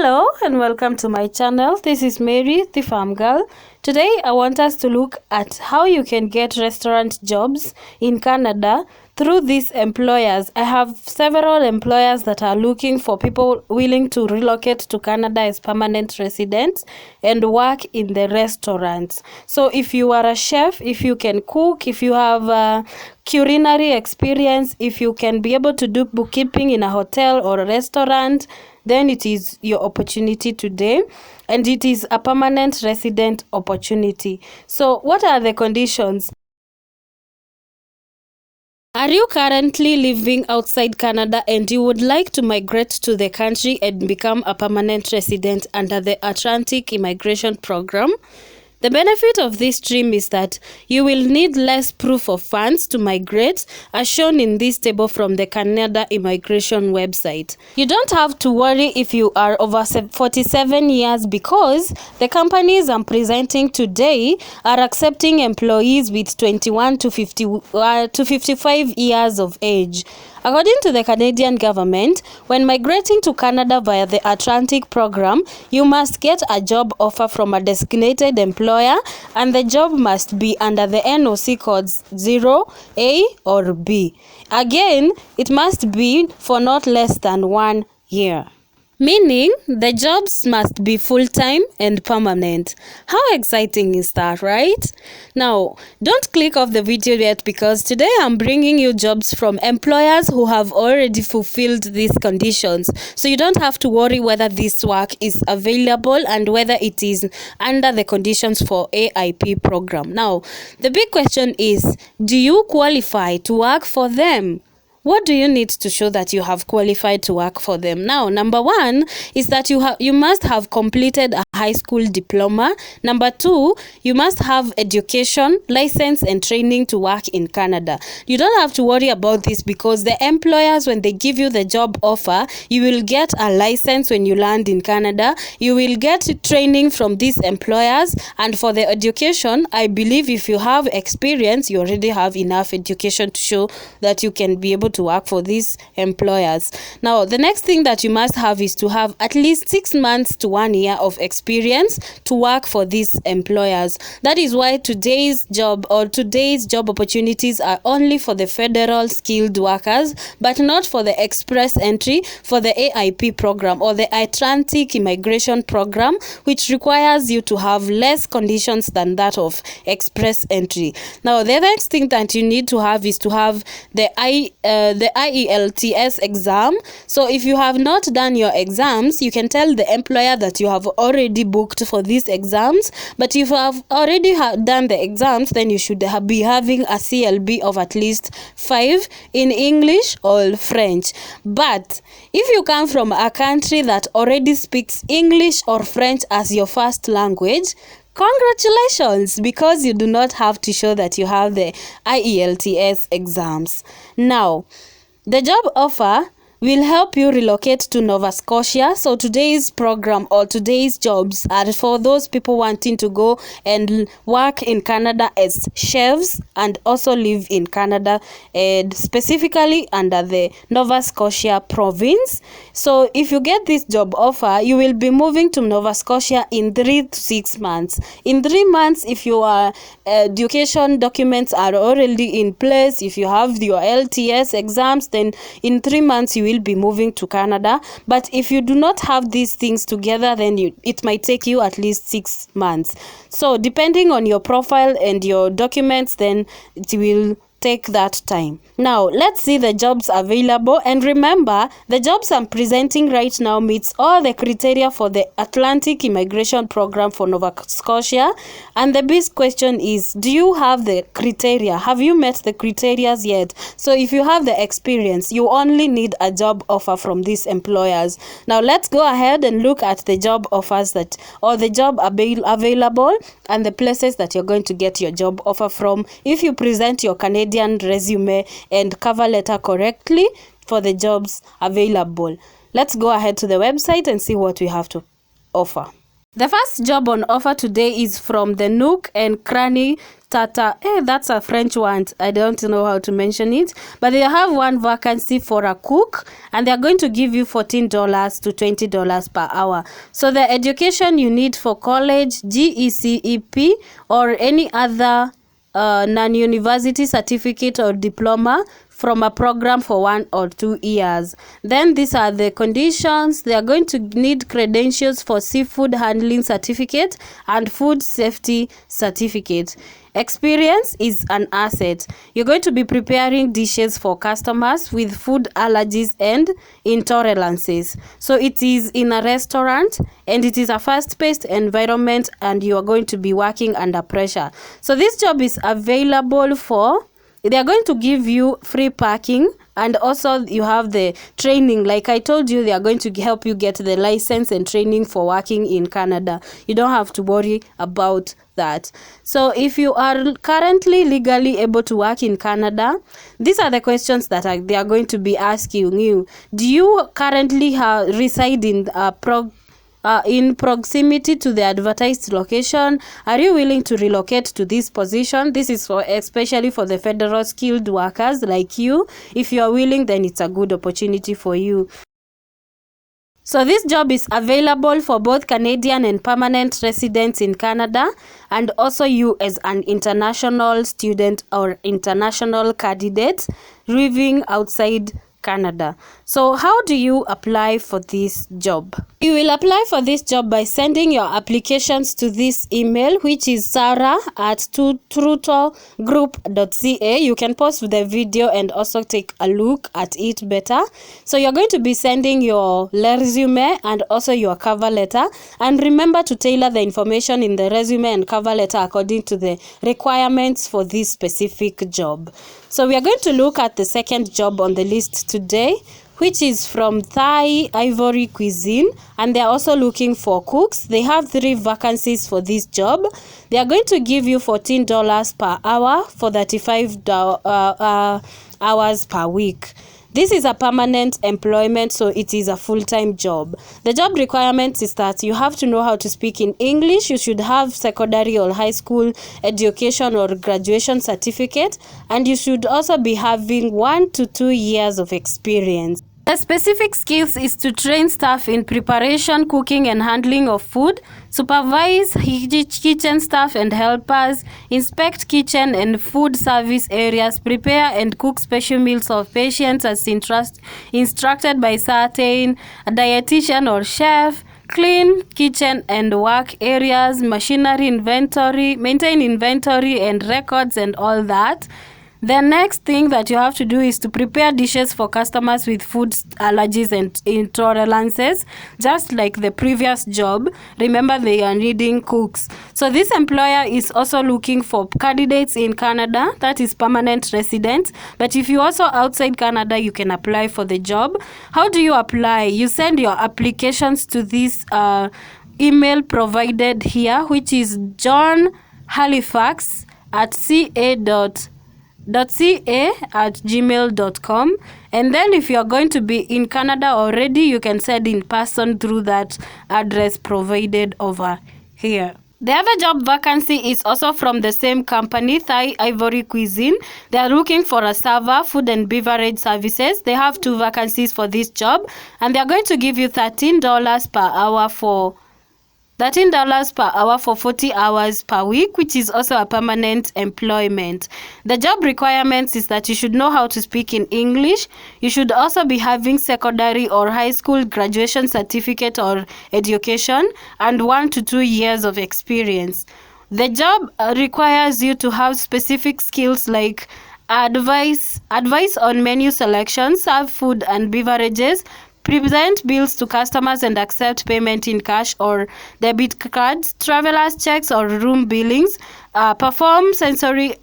Hello and welcome to my channel. This is Mary, the farm girl. Today I want us to look at how you can get restaurant jobs in Canada through these employers. I have several employers that are looking for people willing to relocate to Canada as permanent residents and work in the restaurants. So if you are a chef, if you can cook, if you have culinary experience, if you can be able to do bookkeeping in a hotel or a restaurant, then it is your opportunity today, and it is a permanent resident opportunity. So what are the conditions? Are you currently living outside Canada and you would like to migrate to the country and become a permanent resident under the Atlantic Immigration Program? The benefit of this stream is that you will need less proof of funds to migrate, as shown in this table from the Canada Immigration website. You don't have to worry if you are over 47 years because the companies I'm presenting today are accepting employees with 21 to 55 years of age. According to the Canadian government, when migrating to Canada via the Atlantic program, you must get a job offer from a designated employer, and the job must be under the NOC codes 0, A or B. Again, it must be for not less than 1 year. Meaning, the jobs must be full-time and permanent. How exciting is that, right? Now, don't click off the video yet because today I'm bringing you jobs from employers who have already fulfilled these conditions. So you don't have to worry whether this work is available and whether it is under the conditions for AIP program. Now, the big question is, do you qualify to work for them? What do you need to show that you have qualified to work for them? Now, number one is that you must have completed a high school diploma. Number two, you must have education, license, and training to work in Canada. You don't have to worry about this because the employers, when they give you the job offer, you will get a license when you land in Canada. You will get training from these employers. And for the education, I believe if you have experience, you already have enough education to show that you can be able to work for these employers. Now, the next thing that you must have is to have at least 6 months to 1 year of experience to work for these employers. That is why today's job opportunities are only for the federal skilled workers, but not for the express entry for the AIP program or the Atlantic Immigration Program, which requires you to have less conditions than that of express entry. Now, the next thing that you need to have is to have the IELTS exam. So if you have not done your exams, you can tell the employer that you have already booked for these exams. But if you have already done the exams, then you should be having a CLB of at least 5 in English or French. But if you come from a country that already speaks English or French as your first language, congratulations, because you do not have to show that you have the IELTS exams. Now, the job offer will help you relocate to Nova Scotia. So today's program or today's jobs are for those people wanting to go and work in Canada as chefs and also live in Canada, and specifically under the Nova Scotia province. So if you get this job offer, you will be moving to Nova Scotia in 3 to 6 months. In 3 months, if your education documents are already in place, if you have your LTS exams, then in 3 months you will be moving to Canada. But if you do not have these things together, then it might take you at least 6 months. So depending on your profile and your documents, then it will take that time. Now, let's see the jobs available. And remember, the jobs I'm presenting right now meets all the criteria for the Atlantic Immigration Program for Nova Scotia. And the big question is, do you have the criteria? Have you met the criteria yet? So if you have the experience, you only need a job offer from these employers. Now, let's go ahead and look at the job offers or the job available and the places that you're going to get your job offer from if you present your Canadian resume and cover letter correctly for the jobs available. Let's go ahead to the website and see what we have to offer. The first job on offer today is from the Nook and Cranny Tata. That's a French one. I don't know how to mention it. But they have one vacancy for a cook, and they're going to give you $14 to $20 per hour. So the education you need for college, GECEP, or any other non-university certificate or diploma from a program for 1 or 2 years. Then these are the conditions. They are going to need credentials for seafood handling certificate and food safety certificate. Experience is an asset. You're going to be preparing dishes for customers with food allergies and intolerances. So it is in a restaurant, and it is a fast-paced environment, and you are going to be working under pressure. So this job is available for, they are going to give you free parking, and also you have the training. Like I told you, they are going to help you get the license and training for working in Canada. You don't have to worry about that. So if you are currently legally able to work in Canada, these are the questions that they are going to be asking you. Do you currently reside in proximity to the advertised location? Are you willing to relocate to this position? This is especially for the federal skilled workers like you. If you are willing, then it's a good opportunity for you. So this job is available for both Canadian and permanent residents in Canada, and also you as an international student or international candidate living outside Canada. So how do you apply for this job? You will apply for this job by sending your applications to this email, which is sarah@trutogroup.ca. You can pause the video and also take a look at it better. So you're going to be sending your resume and also your cover letter, and remember to tailor the information in the resume and cover letter according to the requirements for this specific job. So we are going to look at the second job on the list today, which is from Thai Ivory Cuisine, and they're also looking for cooks. They have 3 vacancies for this job. They are going to give you $14 per hour for 35 hours per week. This is a permanent employment, so it is a full-time job. The job requirements is that you have to know how to speak in English. You should have secondary or high school education or graduation certificate, and you should also be having 1 to 2 years of experience. The specific skills is to train staff in preparation, cooking, and handling of food, supervise kitchen staff and helpers, inspect kitchen and food service areas, prepare and cook special meals of patients as instructed by certain a dietitian or chef, clean kitchen and work areas, machinery inventory, maintain inventory and records and all that. The next thing that you have to do is to prepare dishes for customers with food allergies and intolerances, just like the previous job. Remember, they are needing cooks. So this employer is also looking for candidates in Canada, that is permanent residents. But if you also outside Canada, you can apply for the job. How do you apply? You send your applications to this email provided here, which is johnhalifax@ca@gmail.com, and then if you are going to be in Canada already, you can send in person through that address provided over here. The other job vacancy is also from the same company, Thai Ivory Cuisine. They are looking for a server, food and beverage services. They have 2 vacancies for this job, and they are going to give you $13 per hour for $40 hours per week, which is also a permanent employment. The job requirements is that you should know how to speak in English. You should also be having secondary or high school graduation certificate or education and 1 to 2 years of experience. The job requires you to have specific skills like advice on menu selection, serve food and beverages, present bills to customers and accept payment in cash or debit cards, travelers checks or room billings, perform sensory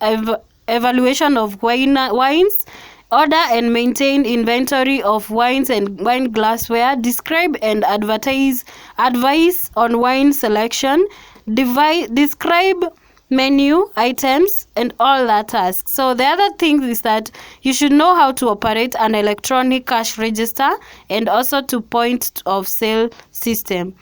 evaluation of wines, order and maintain inventory of wines and wine glassware, describe and advise on wine selection, describe menu items and all that tasks. So the other thing is that you should know how to operate an electronic cash register and also to point of sale system.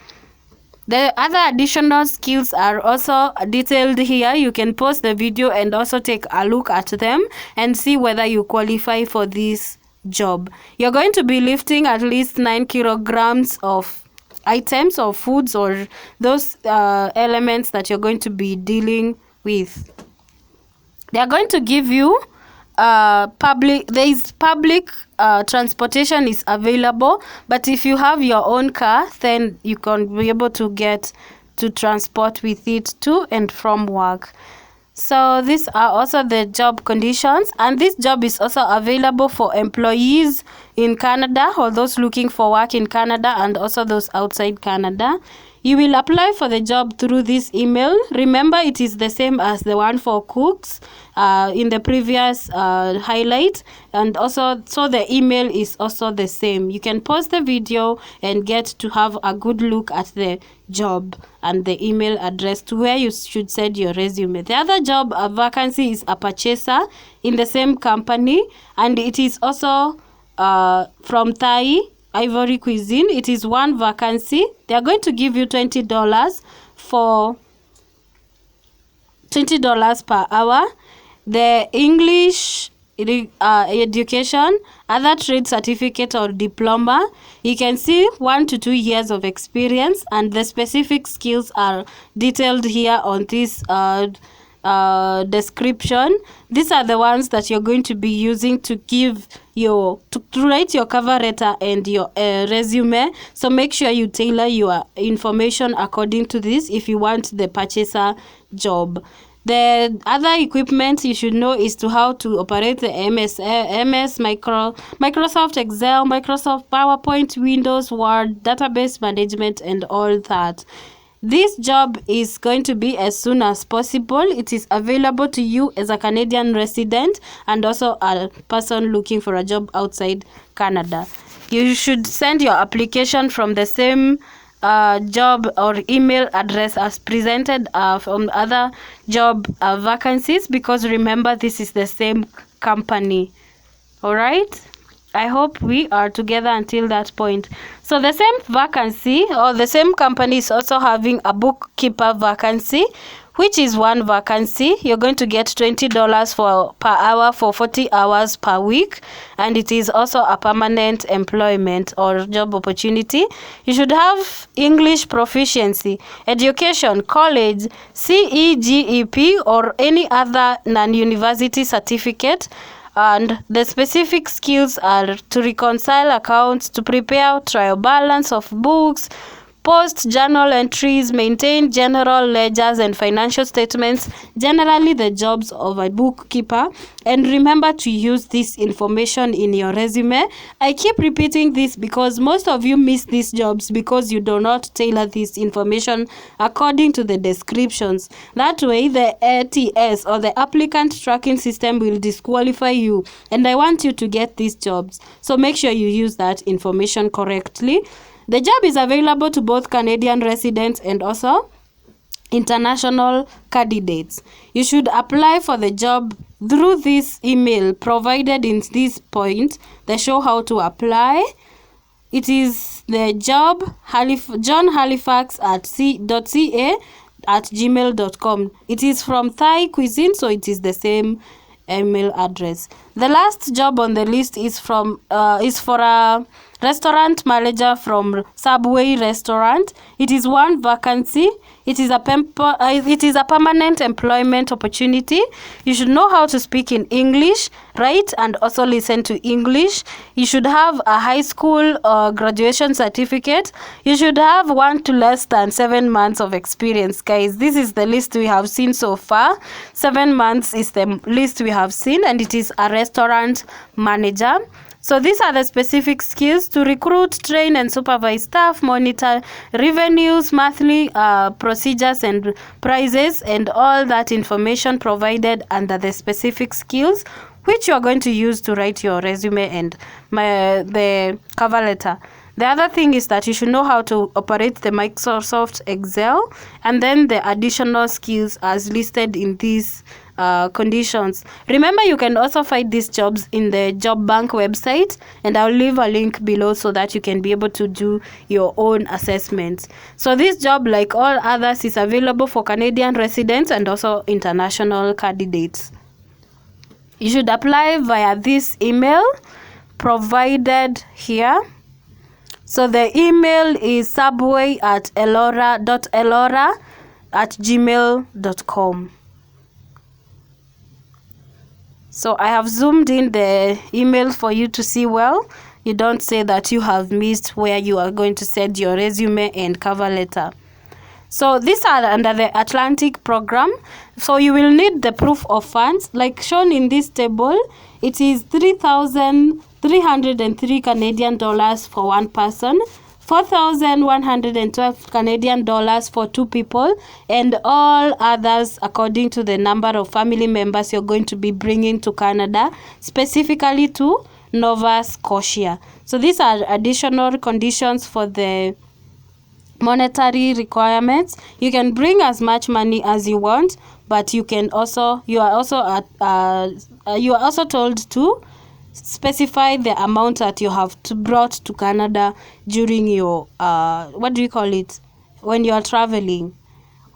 The other additional skills are also detailed here. You can pause the video and also take a look at them and see whether you qualify for this job. You're going to be lifting at least 9 kilograms of items or foods or those elements that you're going to be dealing with. They are going to give you public transportation is available, but if you have your own car, then you can be able to get to transport with it to and from work. So these are also the job conditions, and this job is also available for employees in Canada or those looking for work in Canada and also those outside Canada. You will apply for the job through this email. Remember, it is the same as the one for cooks in the previous highlight, and also so the email is also the same. You can pause the video and get to have a good look at the job and the email address to where you should send your resume. The other job vacancy is a purchaser in the same company, and it is also from Thai Ivory Cuisine. It is one vacancy. They are going to give you $20 for $20 per hour. The English education, other trade certificate or diploma, you can see 1 to 2 years of experience, and the specific skills are detailed here on this description. These are the ones that you're going to be using to give to write your cover letter and your resume. So make sure you tailor your information according to this if you want the purchaser job. The other equipment you should know is to how to operate the Microsoft Excel, Microsoft PowerPoint, Windows, Word, database management, and all that. This job is going to be as soon as possible. It is available to you as a Canadian resident and also a person looking for a job outside Canada. You should send your application from the same job or email address as presented from other job vacancies, because remember, this is the same company. All right, I hope we are together until that point. So the same vacancy or the same company is also having a bookkeeper vacancy, which is one vacancy. You're going to get $20 per hour for 40 hours per week, and it is also a permanent employment or job opportunity. You should have English proficiency, education, college, CEGEP, or any other non-university certificate. And the specific skills are to reconcile accounts, to prepare trial balance of books, post journal entries, maintain general ledgers and financial statements, generally the jobs of a bookkeeper. And remember to use this information in your resume. I keep repeating this because most of you miss these jobs because you do not tailor this information according to the descriptions. That way, the ATS or the applicant tracking system will disqualify you. And I want you to get these jobs. So make sure you use that information correctly. The job is available to both Canadian residents and also international candidates. You should apply for the job through this email provided in this point. They show how to apply. It is the job johnhalifax@gmail.com. It is from Thai Cuisine, so it is the same email address. The last job on the list is for a restaurant manager from Subway restaurant. It is one vacancy. It is a permanent employment opportunity. You should know how to speak in English, write, and also listen to English. You should have a high school or graduation certificate. You should have 1 to less than 7 months of experience, guys. This is the list we have seen so far. 7 months is the list we have seen, and it is a restaurant manager. So these are the specific skills: to recruit, train, and supervise staff, monitor revenues, monthly procedures and prices, and all that information provided under the specific skills, which you are going to use to write your resume and the cover letter. The other thing is that you should know how to operate the Microsoft Excel, and then the additional skills as listed in this conditions. Remember, you can also find these jobs in the job bank website, and I'll leave a link below so that you can be able to do your own assessments. So this job, like all others, is available for Canadian residents and also international candidates. You should apply via this email provided here. So the email is subway@elora.gmail.com. So I have zoomed in the email for you to see well. You don't say that you have missed where you are going to send your resume and cover letter. So these are under the Atlantic program. So you will need the proof of funds. Like shown in this table, it is 3,303 Canadian dollars for one person, 4,112 Canadian dollars for two people, and all others according to the number of family members you're going to be bringing to Canada, specifically to Nova Scotia. So these are additional conditions for the monetary requirements. You can bring as much money as you want, but you are also told to specify the amount that you have brought to Canada during your when you are traveling.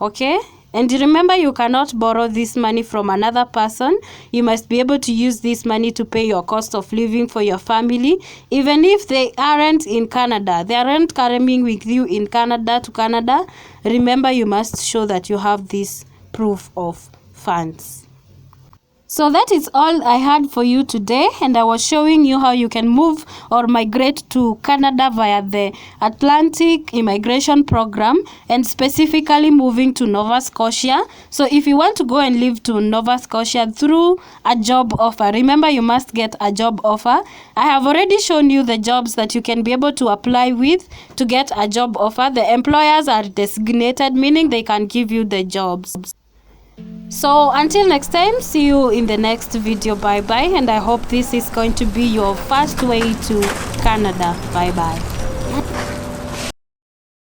Okay? And remember, you cannot borrow this money from another person. You must be able to use this money to pay your cost of living for your family, even if they aren't in Canada. They aren't coming with you in Canada to Canada. Remember, you must show that you have this proof of funds. So that is all I had for you today, and I was showing you how you can move or migrate to Canada via the Atlantic Immigration Program, and specifically moving to Nova Scotia. So if you want to go and live to Nova Scotia through a job offer, remember you must get a job offer. I have already shown you the jobs that you can be able to apply with to get a job offer. The employers are designated, meaning they can give you the jobs. So until next time, see you in the next video. Bye bye, and I hope this is going to be your first way to Canada. Bye bye.